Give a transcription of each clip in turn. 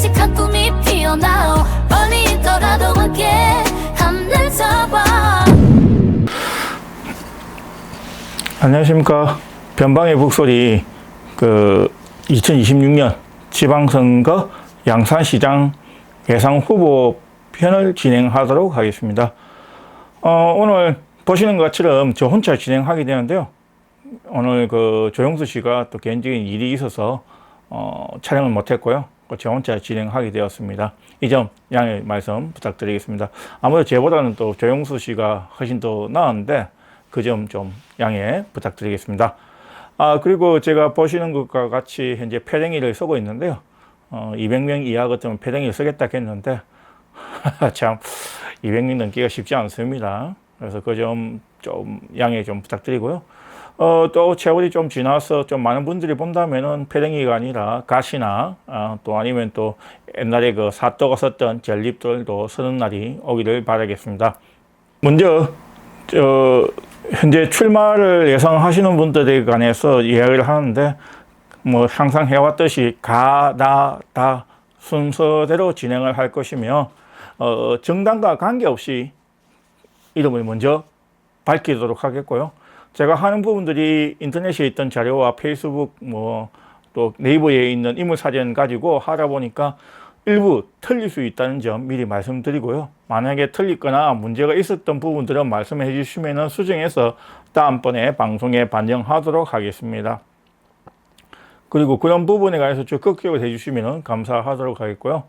깜찍한 꿈이 피어나 멀리 있더라도 함께 하늘 잡아. 안녕하십니까. 변방의 북소리 2026년 지방선거 양산시장 예상 후보 편을 진행하도록 하겠습니다. 오늘 보시는 것처럼 저 혼자 진행하게 되는데요. 오늘 조영수 씨가 또 개인적인 일이 있어서 촬영을 못했고요. 저 혼자 진행하게 되었습니다. 이 점 양해 말씀 부탁드리겠습니다. 아무래도 제보다는 또 조영수 씨가 훨씬 더 나았는데 그 점 좀 양해 부탁드리겠습니다. 그리고 제가 보시는 것과 같이 현재 패댕이를 쓰고 있는데요. 200명 이하 같으면 패댕이를 쓰겠다 했는데 참 200명 넘기가 쉽지 않습니다. 그래서 그 점 좀 양해 좀 부탁드리고요. 또 세월이 좀 지나서 좀 많은 분들이 본다면은 패댕이가 아니라 가시나 또 아니면 또 옛날에 사또가 썼던 전립들도 쓰는 날이 오기를 바라겠습니다. 먼저 현재 출마를 예상하시는 분들에 관해서 이야기를 하는데 뭐 항상 해왔듯이 다 순서대로 진행을 할 것이며 정당과 관계없이 이름을 먼저 밝히도록 하겠고요. 제가 하는 부분들이 인터넷에 있던 자료와 페이스북 또 네이버에 있는 인물사진 가지고 하다 보니까 일부 틀릴 수 있다는 점 미리 말씀드리고요. 만약에 틀리거나 문제가 있었던 부분들은 말씀해 주시면 수정해서 다음번에 방송에 반영하도록 하겠습니다. 그리고 그런 부분에 관해서 적극 기억을 해주시면 감사하도록 하겠고요.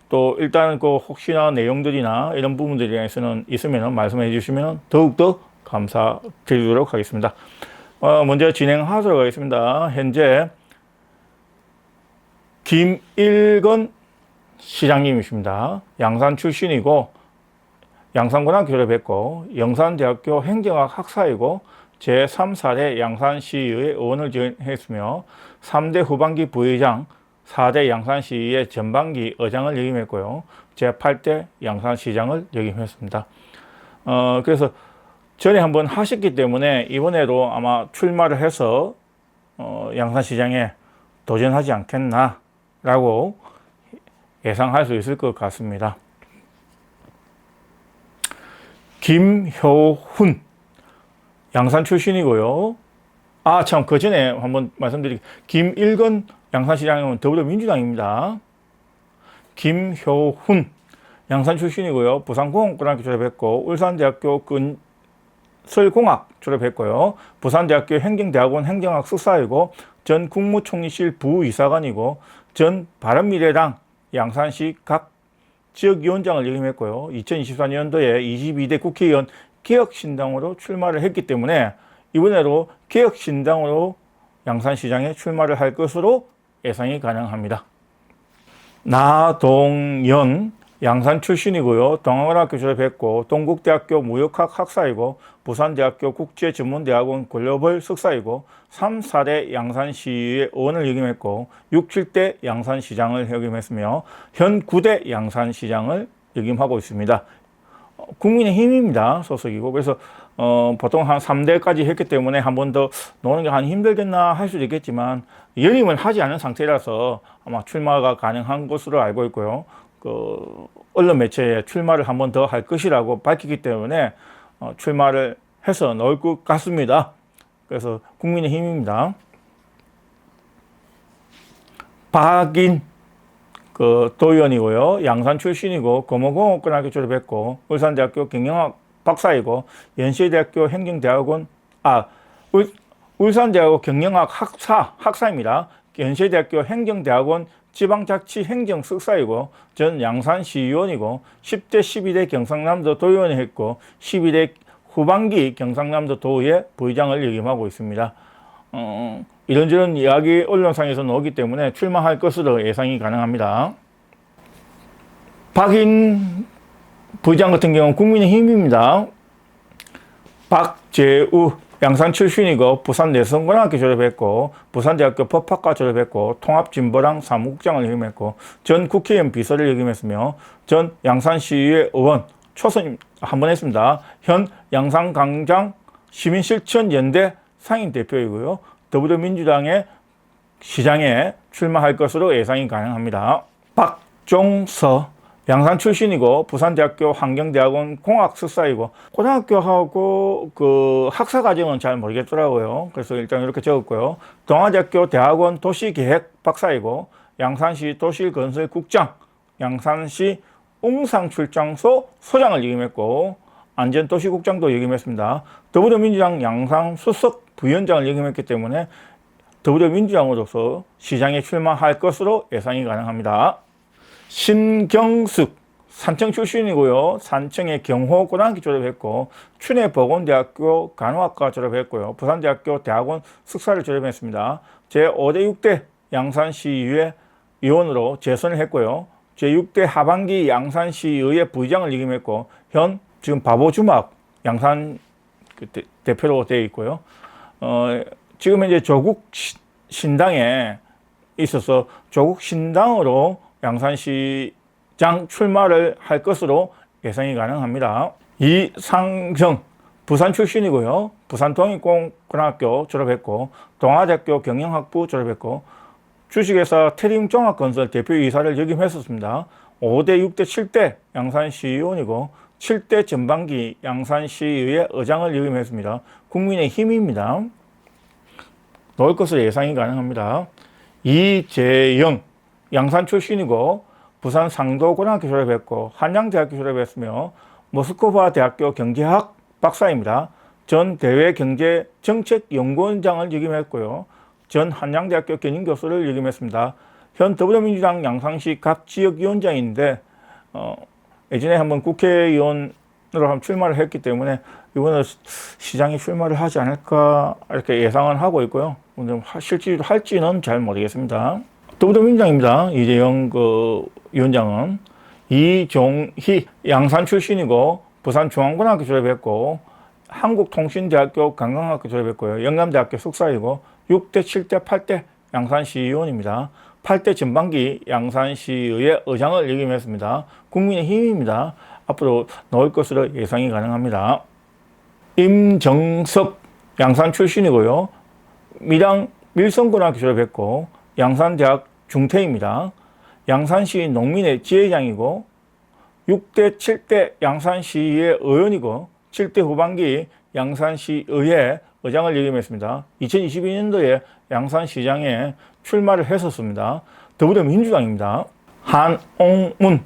또 일단 혹시나 내용들이나 이런 부분들에 대해서는 있으면 말씀해 주시면 더욱더 감사드리도록 하겠습니다. 먼저 진행하도록 하겠습니다. 현재 김일건 시장님이십니다. 양산 출신이고 양산고등학교 졸업했고 영산대학교 행정학 학사이고 제3사대 양산시의회 의원을 지냈으며 3대 후반기 부의장, 4대 양산시의회 전반기 의장을 역임했고요. 제8대 양산시장을 역임했습니다. 그래서 전에 한번 하셨기 때문에 이번에도 아마 출마를 해서 양산시장에 도전하지 않겠나 라고 예상할 수 있을 것 같습니다. 김효훈 양산 출신이고요. 참 그 전에 한번 말씀드릴게요. 김일건 양산시장은 더불어민주당입니다. 김효훈 양산 출신이고요. 부산공업고등학교 졸업했고 울산대학교 건설공학 졸업했고요. 부산대학교 행정대학원 행정학 석사이고 전 국무총리실 부이사관이고 전 바른미래당 양산시 각 지역위원장을 역임했고요. 2024년도에 22대 국회의원 개혁신당으로 출마를 했기 때문에 이번에도 개혁신당으로 양산시장에 출마를 할 것으로 예상이 가능합니다. 나동연 양산 출신이고요. 동아고등학교 졸업했고 동국대학교 무역학 학사이고 부산대학교 국제전문대학원 글로벌 석사이고 3, 4대 양산시의회 의원을 역임했고 6, 7대 양산시장을 역임했으며 현 9대 양산시장을 역임하고 있습니다. 국민의힘입니다. 소속이고 그래서 보통 한 3대까지 했기 때문에 한 번 더 노는 게 한 힘들겠나 할 수도 있겠지만 연임을 하지 않은 상태라서 아마 출마가 가능한 것으로 알고 있고요. 언론 매체에 출마를 한 번 더 할 것이라고 밝히기 때문에 출마를 해서 넣을 것 같습니다. 그래서 국민의힘입니다. 박인 도의원이고요. 양산 출신이고 검호공업고등학교 졸업했고 울산대학교 경영학 박사이고 연세대학교 행정대학원 울산대학교 경영학 학사입니다. 연세대학교 행정대학원 지방자치행정 석사이고 전 양산시의원이고 10대 12대 경상남도 도의원을 했고 12대 후반기 경상남도 도의회 부의장을 역임하고 있습니다. 이런저런 이야기 언론상에서 나오기 때문에 출마할 것으로 예상이 가능합니다. 박인 부의장 같은 경우는 국민의힘입니다. 박재우 양산 출신이고 부산 내성고등학교 졸업했고 부산대학교 법학과 졸업했고 통합진보당 사무국장을 역임했고 전 국회의원 비서를 역임했으며 전 양산시의회 의원 초선 한번 했습니다. 현 양산광장 시민실천연대 상임대표이고요. 더불어민주당의 시장에 출마할 것으로 예상이 가능합니다. 박종서 양산 출신이고 부산대학교 환경대학원 공학 석사이고 고등학교하고 그 학사 과정은 잘 모르겠더라고요. 그래서 일단 이렇게 적었고요. 동아대학교 대학원 도시계획 박사이고 양산시 도시건설국장, 양산시 웅상출장소 소장을 역임했고 안전도시국장도 역임했습니다. 더불어민주당 양산 수석 부위원장을 역임했기 때문에 더불어민주당으로서 시장에 출마할 것으로 예상이 가능합니다. 신경숙 산청 출신이고요. 산청의 경호고등학교 졸업했고 춘해보건대학교 간호학과 졸업했고요. 부산대학교 대학원 석사를 졸업했습니다. 제5대 6대 양산시의회 의원으로 재선을 했고요. 제6대 하반기 양산시의회 부의장을 역임했고 현 지금 바보주막 양산 대표로 되어 있고요. 지금 이제 조국 신당에 있어서 조국 신당으로 양산시장 출마를 할 것으로 예상이 가능합니다. 이상정 부산 출신이고요. 부산 동익공고등학교 졸업했고 동아대학교 경영학부 졸업했고 주식회사 태림종합건설 대표이사를 역임했었습니다. 5대, 6대, 7대 양산시의원이고 7대 전반기 양산시의회 의장을 역임했습니다. 국민의힘입니다. 넣을 것으로 예상이 가능합니다. 이재영 양산 출신이고 부산 상도고등학교 졸업했고 한양대학교 졸업했으며 모스크바 대학교 경제학 박사입니다. 전 대외경제정책연구원장을 역임했고요. 전 한양대학교 견인교수를 역임했습니다. 현 더불어민주당 양산시 각 지역위원장인데 예전에 한번 국회의원으로 한번 출마를 했기 때문에 이번에 시장에 출마를 하지 않을까 이렇게 예상은 하고 있고요. 실제로 할지는 잘 모르겠습니다. 더불어민주당입니다. 이재영 위원장은 이종희 양산 출신이고 부산중앙고등학교 졸업했고 한국통신대학교 관광학교 졸업했고요. 영남대학교 석사이고 6대, 7대, 8대 양산시의원입니다. 8대 전반기 양산시의회 의장을 역임했습니다. 국민의힘입니다. 앞으로 넣을 것으로 예상이 가능합니다. 임정섭 양산 출신이고요. 밀양 밀성고등학교 졸업했고 양산대학 중퇴입니다. 양산시 농민의 지회장이고 6대, 7대 양산시의회 의원이고 7대 후반기 양산시의회 의장을 역임했습니다. 2022년도에 양산시장에 출마를 했었습니다. 더불어민주당입니다. 한옥문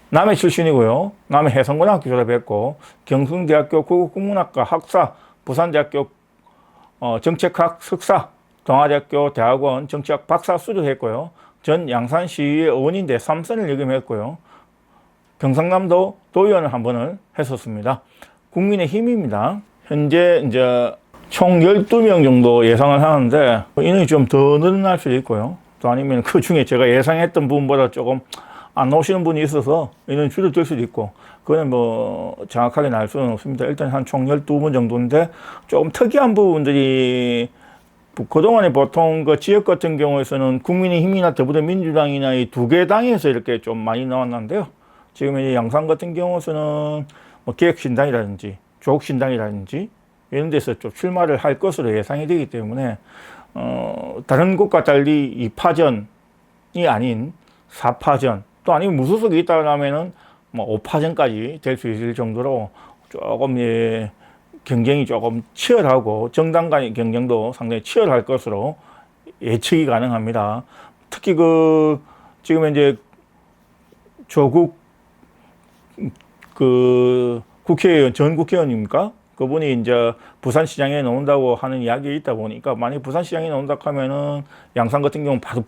남해 출신이고요. 남해 해성고등학교 졸업했고 경성대학교 국어국문학과 학사, 부산대학교 정책학 석사, 동아대학교 대학원 정치학 박사 수료했고요. 전 양산시의회 의원인데 3선을 역임했고요. 경상남도 도의원을 한 번을 했었습니다. 국민의힘입니다. 현재 이제 총 12명 정도 예상을 하는데 인원이 좀 더 늘어날 수도 있고요. 또 아니면 그 중에 제가 예상했던 분보다 조금 안 오시는 분이 있어서 인원이 줄어들 수도 있고 그거는 뭐 정확하게 알 수는 없습니다. 일단 한 총 12분 정도인데 조금 특이한 부분들이 그동안에 보통 그 지역 같은 경우에서는 국민의힘이나 더불어민주당이나 이 두 개 당에서 이렇게 좀 많이 나왔는데요. 지금 이 양산 같은 경우에서는 뭐 기획신당이라든지 조국신당이라든지 이런 데서 좀 출마를 할 것으로 예상이 되기 때문에 다른 곳과 달리 2파전이 아닌 4파전 또 아니면 무소속이 있다고 하면은 뭐 5파전까지 될 수 있을 정도로 조금 경쟁이 조금 치열하고 정당 간의 경쟁도 상당히 치열할 것으로 예측이 가능합니다. 특히 지금 이제 조국 국회의원 전 국회의원입니까? 그분이 이제 부산시장에 나온다고 하는 이야기가 있다 보니까 만약 부산시장에 나온다고 하면은 양산 같은 경우는 바로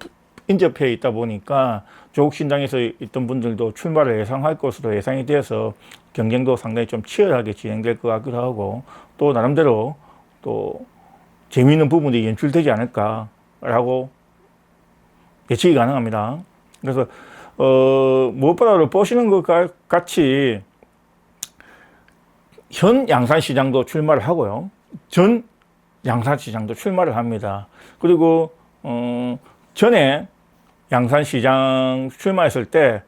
인접해 있다 보니까 조국 신당에서 있던 분들도 출마를 예상할 것으로 예상이 돼서 경쟁도 상당히 좀 치열하게 진행될 것 같기도 하고 또 나름대로 또 재미있는 부분이 연출되지 않을까라고 예측이 가능합니다. 그래서 무엇보다도 보시는 것 같이 현 양산시장도 출마를 하고요. 전 양산시장도 출마를 합니다. 그리고 전에 양산시장 출마했을 때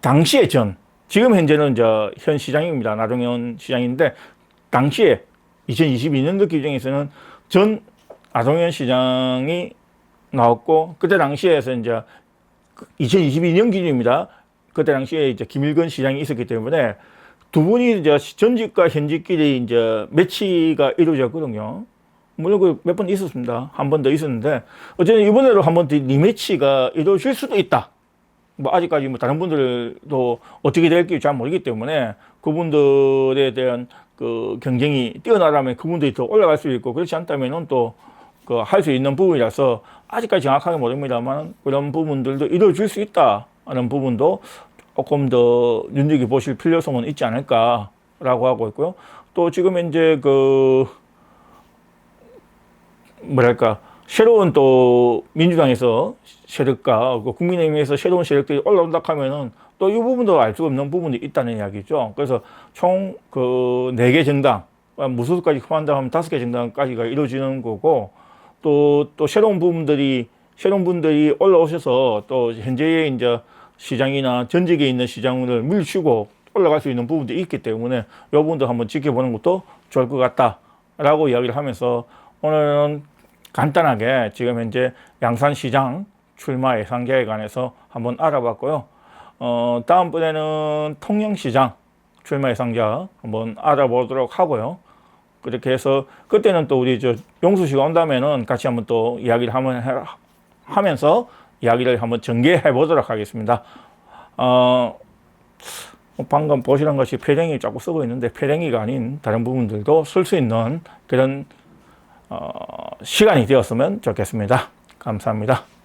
당시에 지금 현재는 현 시장입니다. 나동현 시장인데 당시에 2022년도 기준에서는 전 나동현 시장이 나왔고, 그때 당시에서 이제 2022년 기준입니다. 그때 당시에 이제 김일건 시장이 있었기 때문에 두 분이 이제 전직과 현직끼리 이제 매치가 이루어졌거든요. 물론 그 몇 번 있었습니다. 한 번 더 있었는데, 어쨌든 이번에도 한 번 더 리매치가 이루어질 수도 있다. 뭐 아직까지 뭐 다른 분들도 어떻게 될지 잘 모르기 때문에 그분들에 대한 그 경쟁이 뛰어나다면 그분들이 더 올라갈 수 있고, 그렇지 않다면은 또 그 할 수 있는 부분이라서 아직까지 정확하게 모릅니다만 그런 부분들도 이루어질 수 있다는 부분도 조금 더 눈여겨보실 필요성은 있지 않을까라고 하고 있고요. 또 지금 이제 그 뭐랄까 새로운 또 민주당에서 세력과 국민의힘에서 새로운 세력들이 올라온다 하면은 또 이 부분도 알 수 없는 부분이 있다는 이야기죠. 그래서 총 그 4개 정당, 무소속까지 포함한다 하면 5개 정당까지가 이루어지는 거고, 또 새로운 분들이 올라오셔서 또 현재의 이제 시장이나 전직에 있는 시장을 물치고 올라갈 수 있는 부분도 있기 때문에 이 부분도 한번 지켜보는 것도 좋을 것 같다라고 이야기를 하면서 오늘은 간단하게 지금 현재 양산시장 출마 예상자에 관해서 한번 알아봤고요. 다음번에는 통영시장 출마 예상자 한번 알아보도록 하고요. 그렇게 해서 그때는 또 우리 용수 씨가 온다면은 같이 한번 또 이야기를 하면서 이야기를 한번 전개해 보도록 하겠습니다. 방금 보시는 것이 패랭이 자꾸 쓰고 있는데 패랭이가 아닌 다른 부분들도 쓸 수 있는 그런 시간이 되었으면 좋겠습니다. 감사합니다.